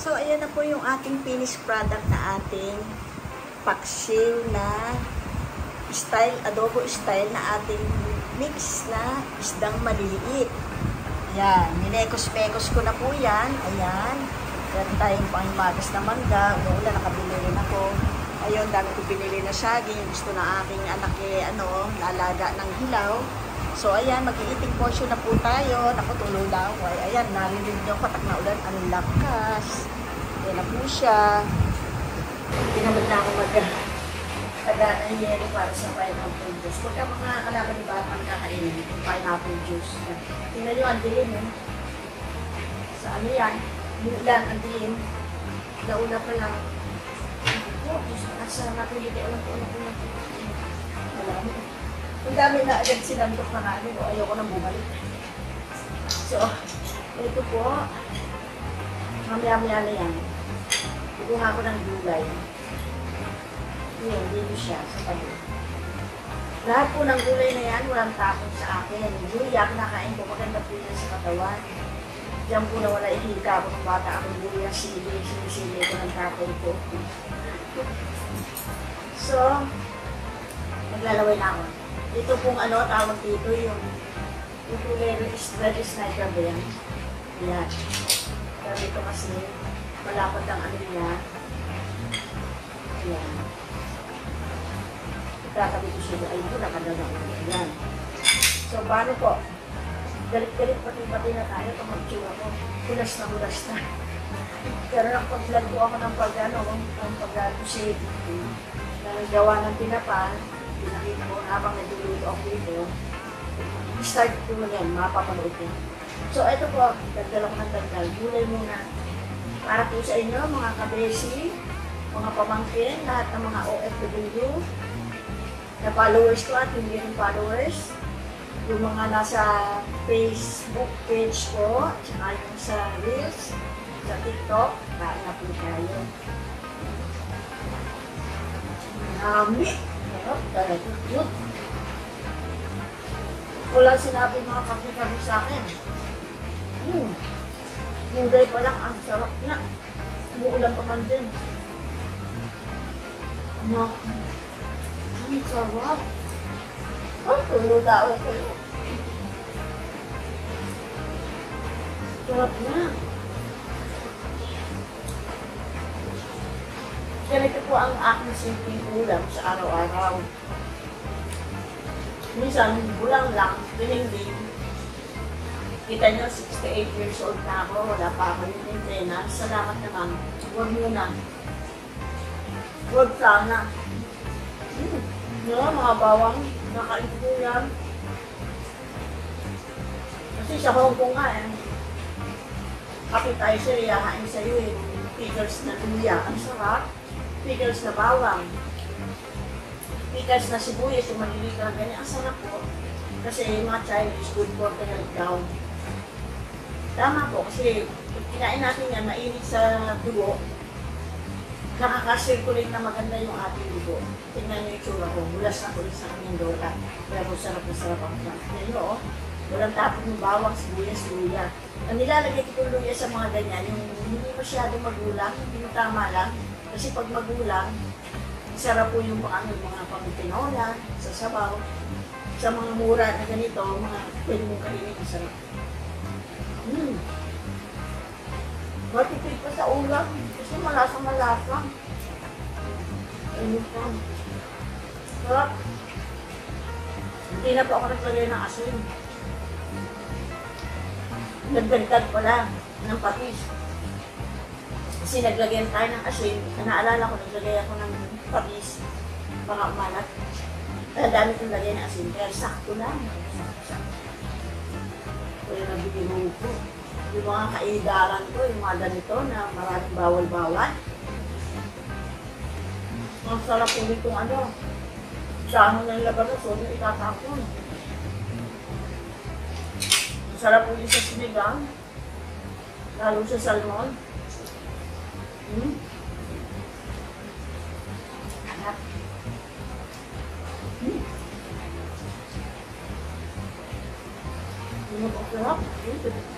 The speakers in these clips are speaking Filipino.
So, ayan na po yung ating finished product na ating paksiw na style, adobo style na ating mix na isdang maliliit. Ayan, minekos-mekos ko na po yan. Ayan, meron tayong panghimagas na mangga. Umuulan, nakabili rin ako. Ayun, dami ko binili na saging. Gusto na aking anak nalaga ng hilaw. So, ayan, mag-iiting portion na po tayo. Nakutuloy lang ako. Ayan, narinig nyo, katak na ulan. Ang lakas. Ayan na po siya. Pinamad na ako mag-taga ng yelo para sa pineapple juice. Pagka mga kalaban ni Batman kakainin yung pineapple juice. Tingnan nyo, ang dilim. Sa ano yan? Yung ulan, ang dilim. Nauna pa lang. Asa natin dito, alam ko. Ang dami na agad sinandok na namin, ayoko nang bumalik. So, ito po, mamaya-maya na yan. Kukuha ko ng gulay. Yun, dito siya, sa tabi. Lahat po ng gulay na yan, walang tapon sa akin. Luya, kinakain ko, maganda po yan sa katawan. Diyan po na wala ihika ko ng bata akong luya, sinisili ko ng tapon ko. So, maglalaway na ako. Ito pong tawag dito yung kulero is red sniper ba yan? Ayan. Sabi ito kasi malapad ang ano niya. Ayan. Ikakabi ko siya. Ayun po, nakadaga ko. Ayan. So, paano po? Galit-galit pati-pati na tayo. Pag-magtsura ko, hulas na. Pero nakapag-vlog ko ako ng pag-shape na nagawa ng tinapa, pinakita ko habang nagluluto ako dito, start ko yan, mapapanood ko. So, ito po, dagdal ako ng dagdal. Gulay muna. Para po sa inyo, mga kabesi, mga pamangkin, lahat ng mga OFW, na followers ko at hindi rin followers, yung mga nasa Facebook page ko, at saka yung sa Reels, sa TikTok, kain na po tayo. Dami! Sarap talaga. Good. Wala sinabi mga kapi-kapi sa akin. Gulay pa lang, ang sarap na. Umuulan pa man din. Ang sarap. Tulog ako kayo. Sarap na. Ganito po ang aking simpleng ulam sa araw-araw. Minsan, bulang lang, dining-ding. Kita nyo, 68 years old na ako, wala pa ako yung maintenance. Salamat naman. Huwag muna. Huwag sana. Mga bawang, nakain ko yan. Kasi sa Hong Kong nga appetizer, iyahain sa'yo pickles na luya. Ang sarap. Pickles na bawang, pickles na sibuyas, yung maliliit na ganyan. Ang sarap po. Kasi yung mga Chinese good for the health daw. Tama po, kasi kinain natin yan, mainit sa dugo. Nakaka-circulate na maganda yung ating dugo. Tingnan nyo yung tsura ko. Bulas na ulit sa kanyang dola. Pero sarap na sarap ang sarap. Tingnan nyo, walang tapon ng bawang, sibuyas, luya. Ang nilalagay ko yung luya sa mga ganyan, yung hindi masyadong magulang, hindi tama lang. Kasi pag magulang, sarap po yung mga pang-tinola, sa sabaw, sa mga mura na ganito, mga pwede mong kainin, sarap. Matipid pa sa ulam, kasi malasa-malasa. Ayun pa. Sarap. Hindi na po ako naglagay ng asin. Nagdagdag pala ng patis. Kasi naglagyan tayo ng asin, naalala ko, naglagay ako ng patis, baka umalat. Kaya dami kong lagay ng asin, kaya sakto lang. Kaya nabigyan ko. Yung mga kaidaran ko, yung mga ganito na maraming bawal-bawal. Ang sarap ulit kung sa ng labanos, huwag yung itatapon. Ang sarap ulit sa sinigang, lalo sa salmon. Sarap. Sarap.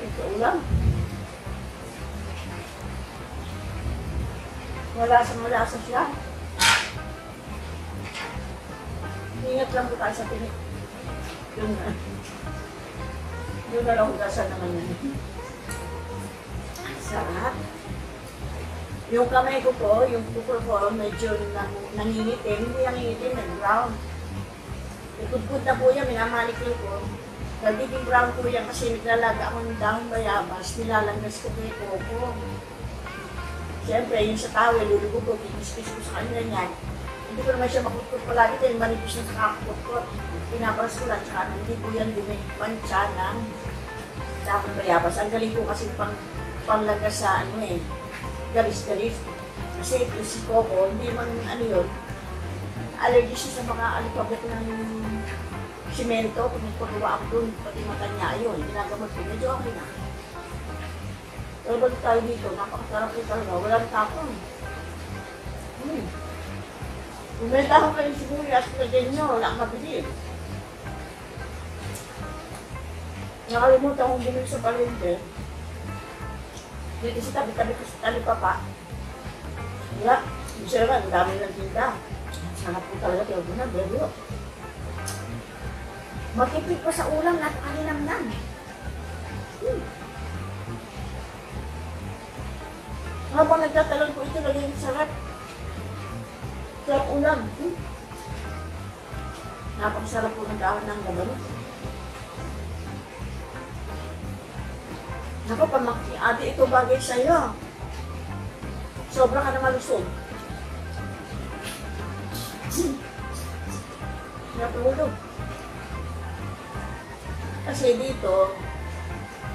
Ito ulam. Malasa siya. Ingat lang po tayo sa tinik. Yun na lang hugasan naman yan. Sarap. Yung kamay ko po, yung kuko ko, medyo nangingitim. Hindi nangingitim, nag-brown. Ikudkod na po yan, minamalikil ko. Nagiging brown po yan kasi naglalaga ako ng dahon bayabas, nilalanggas ko kay Coco. Siyempre, yung sa tawel, lulugo ko, kikiskis ko sa kanya yan. Hindi ko naman siya makutkot palagi dahil manipis na sa kakutkot. Pinaparas ko lang, tsaka hindi po yan dumipansya ng dahon bayabas. Ang galing ko kasi panglagas sa galis-galis. Kasi si Coco, hindi man allergy siya sa mga alipabet ng simento. Kung nagpagawa ako doon, pati mata niya, ayun, ginagamot ko, medyo okay na. Pero balik tayo dito, napakasarap ko talaga, walang tapon. Bumenta ko kayo sibuyas, lagyan nyo, wala kang mabili. Nakalimutan kong bumili sa palengke. Dito sa tabi-tabi ko sa talipapa. Wala, isa naman, ang dami ng tinda. Sarap po talaga, pero na, bebo. Makipig pa sa ulam, napakalinamnan. Habang nagtatalon ko ito, lagyan yung sarap. Sarap ulam. Napakasarap po ng dahon ng gabano. Naku, pamaki, ate, ito bagay sa'yo. Sobra ka na malusog. Napulog. Kasi dito,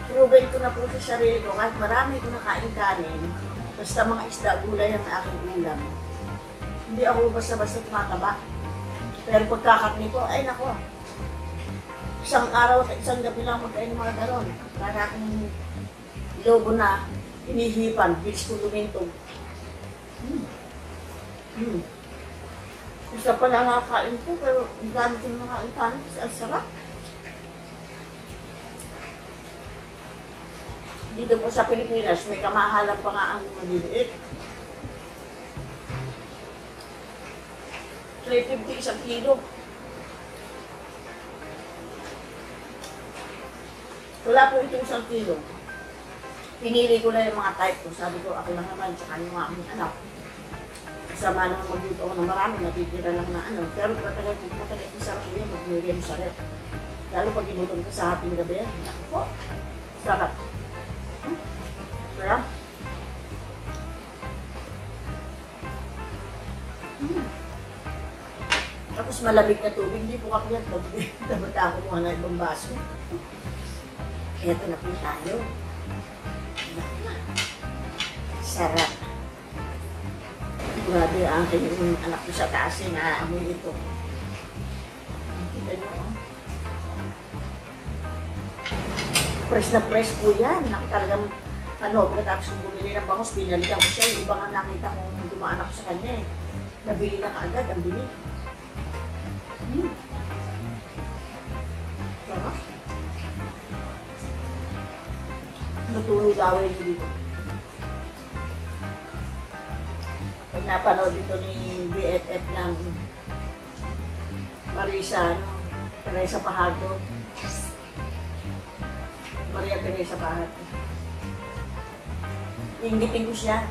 proven ko na po sa sarili ko, kahit marami ko nakain kanin, basta mga isda, gulay ang aking ulam. Hindi ako basta-basta tumataba. Pero pagkakatni ko, ay nako. Isang araw at isang gabi lang magkain mga ganon. Para akong lobo na, hinihipan, bilis ko lumintog. Isa pa lang nakakain ko, pero ang dami ko nakain kanin kasi ang sarap. Dito po sa Pilipinas, may kamahalan pa nga ang maliliit. 350 isang kilo. Wala po itong isang kilo. Pinili ko lang yung mga type ko. Sabi ko, ako lang naman, tsaka yung mga aming anak. Kasama naman magluto ako ng marami, natitira lang na ano. Pero matagal yung sarap ko yun, mag-miriam sa rep. Lalo pag inutom ka sa haping gabi, naku po, sarap. Sarap. Tapos malamig na tubig, hindi po kakuyat. Dapat ako mga na ibang baso. Eto na po tayo. Sarap. Grabe ang aking anak ko sa taas na amoy ito. Kita nyo, oh. Fresh na fresh po yan. Talagang, pagkatapos kong bumili ng bangos, pinalitan ko siya. Yung iba nga nakita kong dumaan ako sa kanya eh. Nabili na kaagad, ang bili. Sarap. Natulog gawin ko dito. Pag napanood ito ni BFF ng Marisa, Teresa Pajardo. Maria Teresa Pajardo. Inggitin ko siya.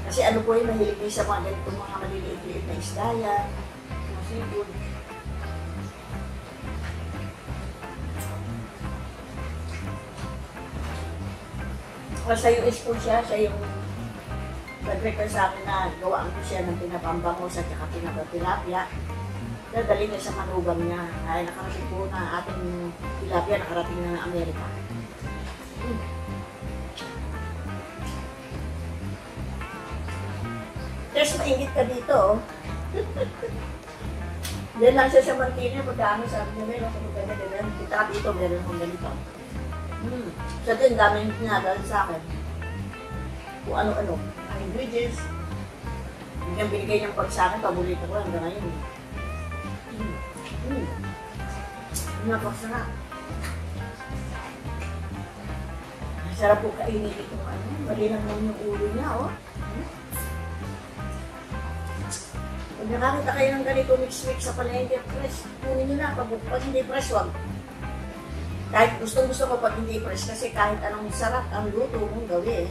Kasi ano po yung mahilig niya sa mga ganitong mga maliliit-liit na isda yan. Mga seafood. Sa US po siya yung nag-request sa akin na gawaan ko siya ng pinapambangos at saka pinapapilapya. Dadali niya sa manugang niya. Ay nakarating po na ating tilapia, nakarating na ng Amerika. Yes, maingit ka dito. Diyan lang siya sa Martina, pagkano sabi niya, meron ako ganyan. Kita dito, meron akong ganito. Sa din, dami yung pinadala sa akin. Kung ano-ano. Ang ingredients. Yung binigay niyang pag sa akin, paborito ko hanggang ngayon. Napakasarap. Sarap po kainin itong ano. Malinang lang yung ulo niya, oh. Pag nakakita kayo ng ganito mix-mix sa palengke, fresh, kunin nyo na. Pag hindi fresh, wag. Kahit gustong-gusto ko pag hindi fresh, kasi kahit anong sarap ang luto mong gawin,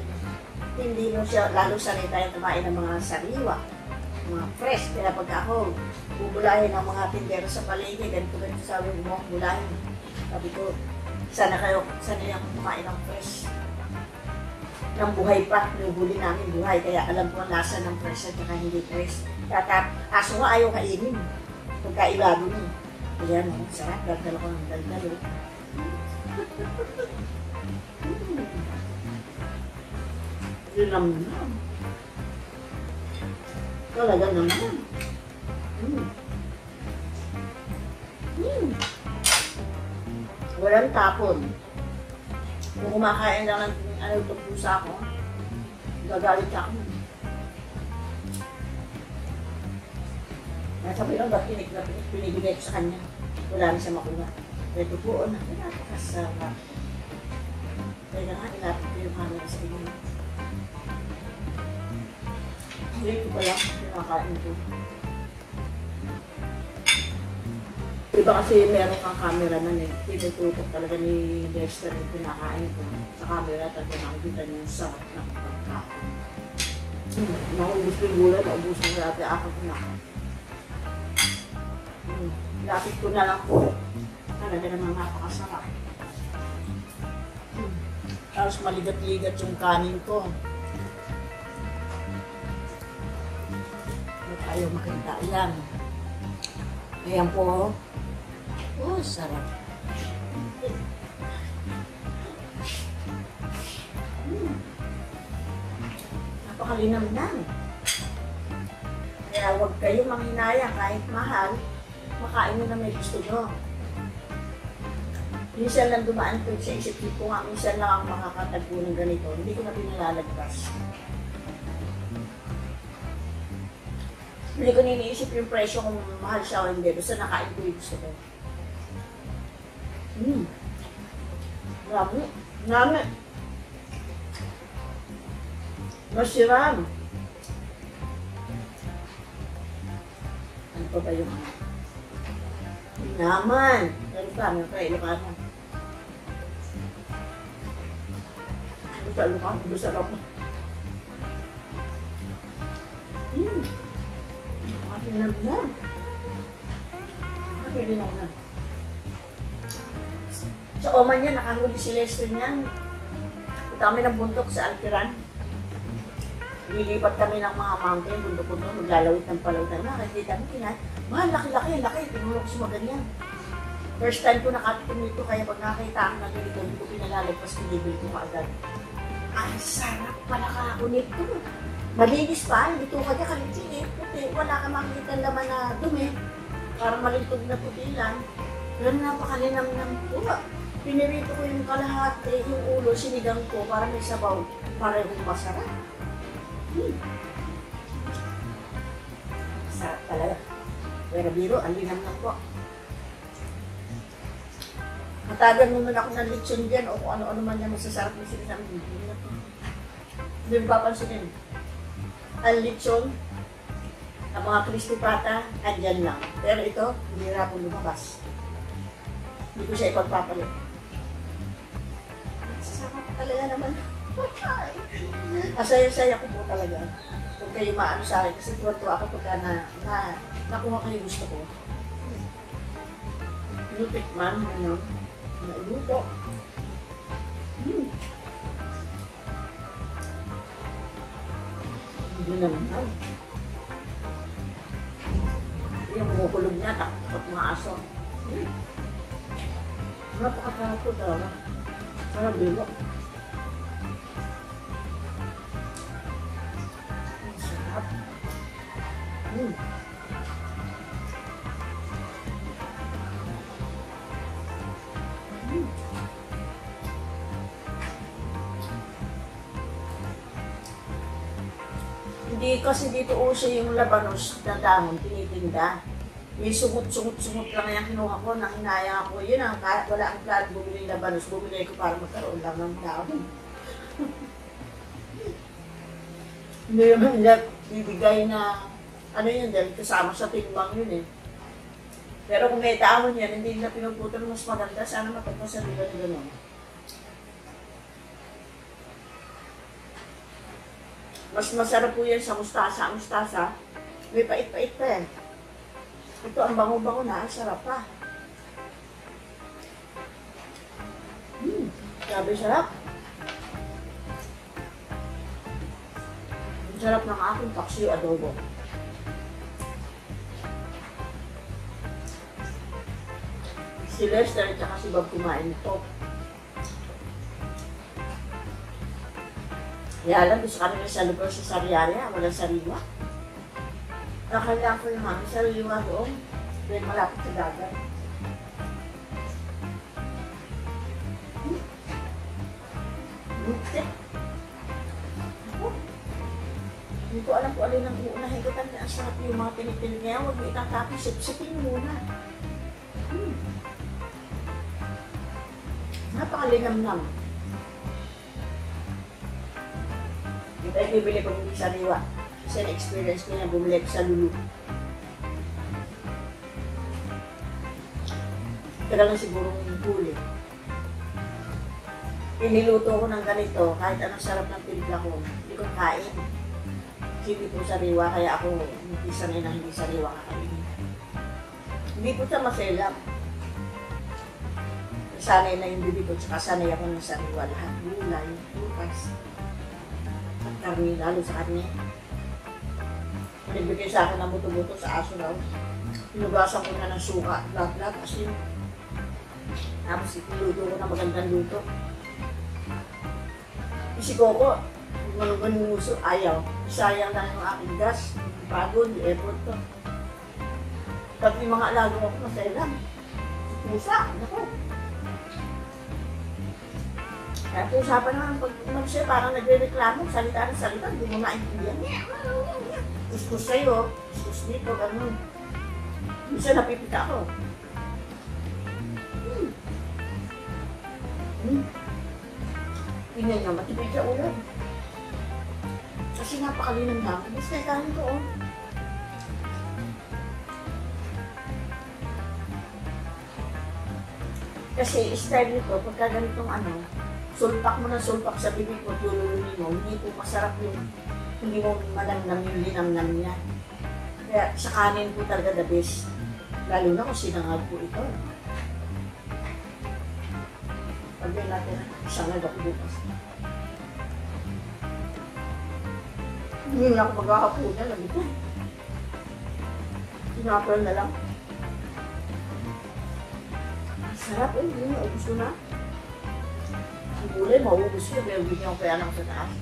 hindi mo siya, lalo sanay tayo kumain ng mga sariwa, mga fresh. Kaya pag ako, bubulahin ng mga tindero sa palengke, ganito sabi mo, bulahin. Sabi ko, sana yung kumain ng fresh. Ng buhay pa, nubuli namin buhay, kaya alam ko ang lasa ng fresh at saka hindi fresh. Aso nga ayaw kainin, pagkailado niya. Kaya no, sarap, dagdal ko ng dagdal. Yun naman. Talaga naman. Walang tapon. Kung kumakain lang ng itong pusa ko, gagalit ako. Sabi lang, ba't pinibigay ko sa kanya? Wala na siya makuha. Kaya tupuon na, napakasarap. Kaya nga, ilapit ko yung camera sa inyo. Hindi ko pala, pinakain ko. Diba kasi meron kang camera na tinututok talaga ni Dexter yung pinakain ko sa camera at nakikita niyo yung sarap ng pagkain. Naubos ko yung gulay, naubos ko natin ako na. Lapit ko na lang po. Talaga namang napakasarap. Tapos maligat-ligat yung kanin ko. Ba't ayaw makita yan? Ayan po. Oh, sarap. Napakalinamnam. Kaya huwag kayo manghinaya kahit mahal, makain nyo na may gusto nyo. Minsan lang dumaan ko sa isip ko nga, minsan lang ako makakatagpo ng ganito, hindi ko na pinalalagpas. Hindi ko niniisip yung presyo kung mahal siya o hindi, basta nakain ko yung gusto ko. Nami. Masiram. Ano pa ba yung naman? Ano pa? Ano pa? Ilocano. Ano pa? Ilocano? Masarap. Nakapinagnan. Nakapinagnan. Sa Oman niya, nakahuli si Lester niyan. Punta kami ng bundok sa Alpiran. Lilipat kami ng mga mountain, bundok-bundok, maglalawit ng palawtan. Nakakita kami kinain. Mahal, laki-laki, tinulong ko sa maganyan. First time ko nakatikim nito, kaya pag nakakita ako na ganito, hindi ko pinalalagpas, pinibili ko kaagad. Ang sarap pala kakunit ko. Malinis pa, hindi ko kaya kalitsin puti. Wala ka makikita laman na dumi. Parang malintog na puti lang. Pero napakalinam-nam ko. Pinirito ko yung kalahati, yung ulo, sinigang ko, para may sabaw, parehong masarap. Sarap talaga. Pero biro, ang linam lang po. Matagal naman ako ng lechon dyan, o kung ano-ano man yan masasarap na sinasabi. Hindi mo papansinin. Ang lechon, ang mga crispy pata, andyan lang. Pero ito, hindi na po lumabas. Hindi ko siya ipagpapalit. Sasama talaga naman. Asaya-saya ko po talaga. Kung kayo maano sa akin, kasi tuwa-tuwa ako pagka nakuha ko yung gusto ko. Nutikman, nailuto. Hindi naman. Yung kumukulog niya, takot mga aso. Napakasarap po talaga. Parang bilo. Ang sarap. Hindi kasi dito uso yung labanos na dahon, tinitinda. May sumut-sumut lang yung kinuha ko, nang hinaya ako. Yun ang kahit wala ang plan, bumili ng labanos, bumili ko para magkaroon lang ng dahon. Hindi naman bibigay na Ano yun dahil kasama sa timbang yun eh. Pero kung may dahon yan, hindi na pinuputol, mas maganda. Sana matagpasaligan na gano'n. Mas masarap po yan sa mustasa. Ang mustasa, may pait-pait pa yan. Ito ang bango-bango na, ang sarap pa. Grabe sarap. Ang sarap ng aking paksiw adobo. Si Lester at saka si Bob kumain ito. Kaya alam, gusto kami sa lugar sa Sariaria, walang sariwa. Nakala ko yung mga sariwa doon, dahil malapit sa dagat. Hindi ko alam kung alin ang uunahin ko. Tanda, ang sarap yung mga tinitin niya. Huwag mo itatapos, sipsipin muna. Napakalinamnam. Ito ay bibili ko hindi sariwa. Kasi na-experience ko na bumili ko sa Lulu. Tagal na siguro yung huli. Iniluto ko ng ganito, kahit anong sarap ng timpla ko, hindi ko kain. Hindi po sariwa, kaya ako hindi sanay na hindi sariwa kakainin. Hindi po siya maselap. Sanay na yung bibig ko, tsaka sanay ako ng sariwa. Lahat gulay, bukas. At karni, lalo sa karni. Nagbigay sa akin ng buto-buto sa aso raw. Pinugasan ko na ng suka, lahat-lahat, asin. Tapos iluto ko na magandang luto. Si Coco, manong nguso, ayaw. Sayang lang yung aking gas. Bago, yung airport to. Pag yung mga alago ako, masaya lang. Pusa, naku. Kaya po usapan naman, pag siya parang nagre-reklamo, salita ng salita, hindi mo maintindihan. Kuskus sa'yo, kuskus dito, gano'n. Minsan napipita ako. Tingnan nga, matipid sa ulan. Kasi napakalinang lang. Basta kanin ko, oh. Kasi style nito, pagka ganitong ano, sulpak mo ng sulpak sa bibig mo, tululunin mo, hindi po masarap yung, hindi mo malangnam yung linamnam niya. Kaya sa kanin po talaga the best. Lalo na kung sinangag po ito. Pagyan natin, isangag ako bukas. Hindi na ako magkakapunan lang ito. Sinapral na lang. Sarap eh, hindi mo, ubus ko na. Ang gulay, maubos ko, pero bigyan ko kaya lang sa taas.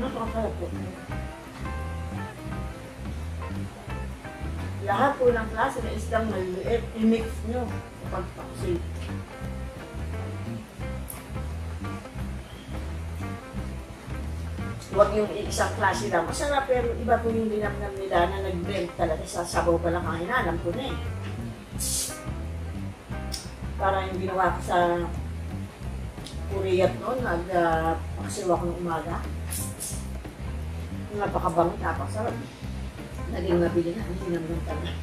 Napakasarap po. Lahat po ng klase na isdang maliliit, i-mix nyo sa pagpaksig. Huwag yung isang klase lang. Masarap, pero iba po yung linamnam nila na nag-blend talaga sa sabaw pa lang ang hinalam ko na eh. Parang yung ginawa ko sa Korea noon, nag-paksiw ako ng umaga. Napakabangit, napakasarap. Naging mabili na, hindi naman talaga.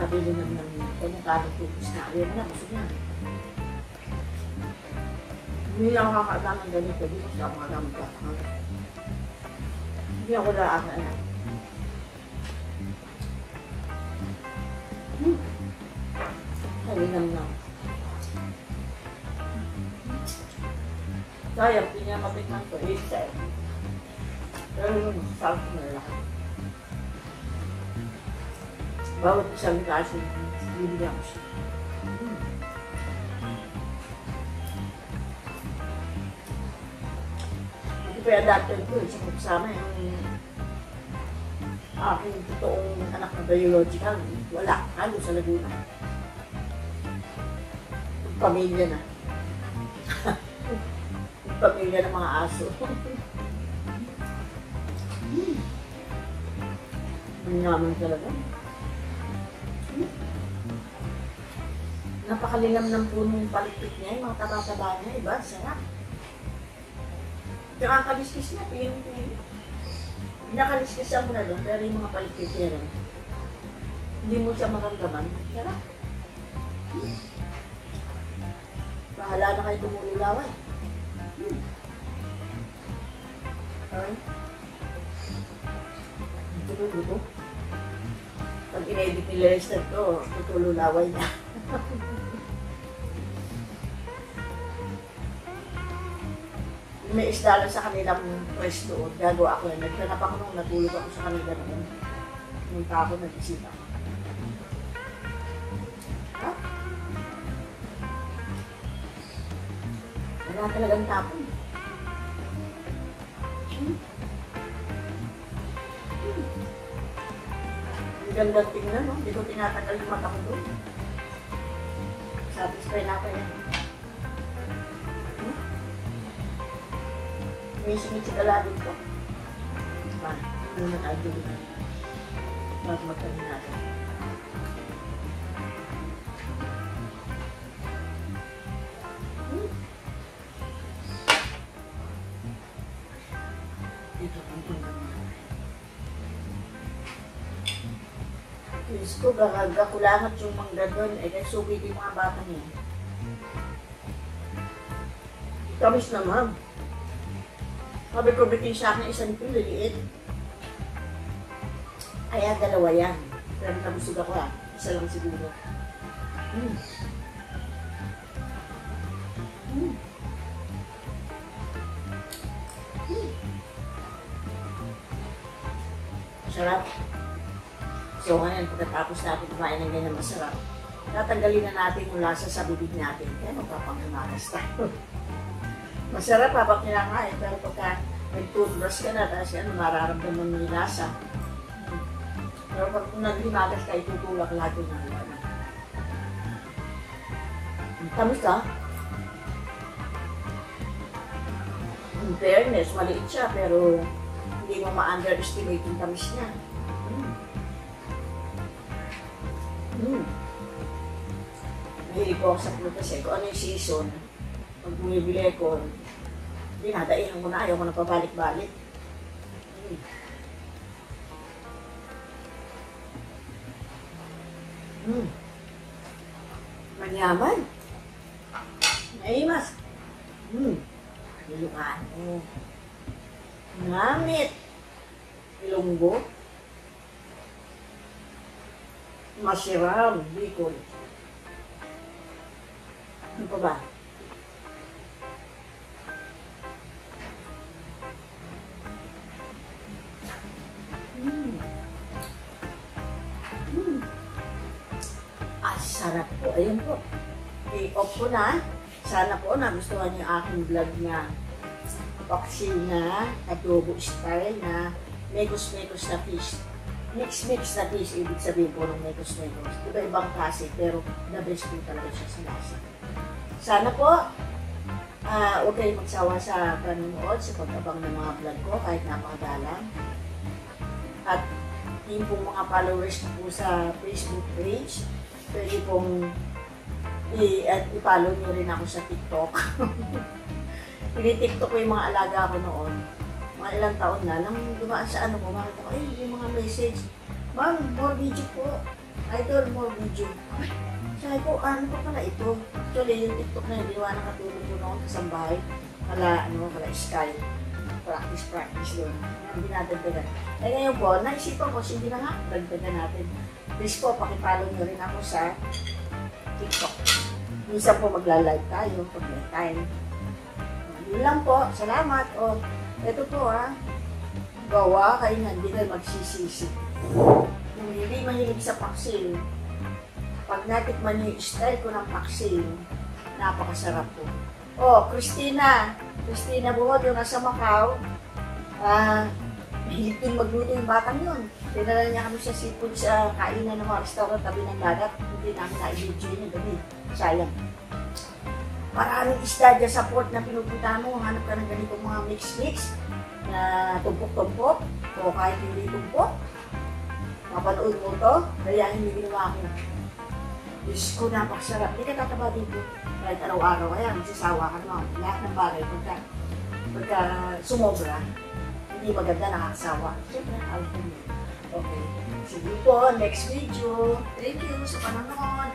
Nabili naman ng kanyang tubos na. Ayaw na, gusto niya. Hindi ako kakaalam ng ganito, hindi ko siya makaalam ka. Hindi ako laaka. Halinam na. Sayang, hindi niya matikman ko. Pero yung salt na lahat. Bawat isang kasi, bibigyan ko siya. Hindi pa yung adapter ko, isang kasama yung aking totoong anak na biological. Wala, halo sa Laguna. Pamilya na. Pamilya ng mga aso. Ang naman talaga. Napakalinam ng puno yung palikpik niya, yung mga taba-taba niya, iba, sarap. Tsaka ang kaliskis niya, tingin. Pinakaliskisan mo na doon, pero yung mga palikitira, hindi mo siya maramdaman. Kaya bahala na kayo tumululawan. Okay? Ito. Pag in-edit ni Lester to, tutululaway na. May isda lang sa kanilang pwesto. Gagawa ako yan. Nagtanap ako nung natulog ako sa kanila naman. Nung ako nag-isip ako. Ha? Wala talagang tapon. Ang ganda tingnan, no? Hindi ko tinatagal yung mata ko doon. Satisfy na ako yan. May singit-sigala dito. Ano na tayo dito? Bago magkaroon natin. Dito ang tungkol na. Diyos ko, gagakulangat yung mangga doon. Eh, sugi yung mga bata niya. Tamis na, ma'am. Sabi ko, bitin sa akin isang ito, liliit. Kaya dalawa yan. Pero nabusog ako isa lang siguro. Sarap. So ngayon, pagkatapos natin kumain ng ganyan masarap, tatanggalin na natin yung lasa sa bibig natin. Kaya magpapangimakas tayo. Masarap habang kinakain, pero pagka nag-toothbrush ka na, tapos mararamdaman mo yung lasa. Pero pag nag-limagas ka, itutulak lahat yung nalala. Tamis ka? In fairness, maliit siya, pero hindi mo ma-underestimate yung tamis niya. Mahilig ko sa prutas eh. Kung ano yung season, pag bumibili ko, dinadaihan ko na, ayaw ko na pabalik-balik. Manyaman. Naimas. Ilocano. Namit. Ilonggo. Masiram. Bicol. Ano pa ba? Sarap po. Ayun po. I-off ko na. Sana po nagustuhan niyo aking vlog na paksiw na adobo style na mekos-mekos na fish. Mix-mix na fish. Ibig sabihin po ng mekos-mekos. Iba-ibang klase pero the best po talaga siya sa lasa. Sana po huwag kayong magsawa sa panonood sa pag-abang ng mga vlog ko kahit napakadalang. At yung pong mga followers po sa Facebook page, pwede pong i-follow nyo rin ako sa TikTok. Tini-TikTok ko yung mga alaga ko noon. Mga ilang taon na. Nang dumaan sa ano ko, makita ko, yung mga message. Ma'am, more video po. Idol, more video. Sabi ko, ano pa pala ito? Actually, yung TikTok na yun, ginawa ng katulong ko noon sa bahay. Kala Sky. Practice doon. Yung dinadagdagan. Eh ngayon po, naisipan ko, hindi na nga, dagdagan natin. Please po, pakipollow nyo rin ako sa TikTok. Minsan po magla-live tayo pag may time. Yun lang po. Salamat. O, ito po gawa kayo na hindi kayo magsisisi. Kung hindi mahilig sa paksil, pag natikman nyo yung style ko ng paksil, napakasarap po. O, Christina Buhod, yung nasa Macau, mahilig din magluto yung batang yun. Tinala niya kami sa seafood sa kainan ng mga restaurant tabi ng dagat. Hindi namin na-video niya gabi. Sayang. Maraming isda dyan sa port na pinupunta mo. Hanap ka ng ganitong mga mix-mix na tumpok-tumpok o kahit hindi tumpok. Mapanood mo to, kaya hindi ginawa ko. Diyos ko, napakasarap. Hindi ka tataba dito. Kahit araw-araw, kaya magsasawa ka naman. Lahat ng bagay. Pagka Pagka sumobra, hindi maganda, nakakasawa. Siyempre, alcohol. Okay. Sige po, next video. Thank you sa panonood.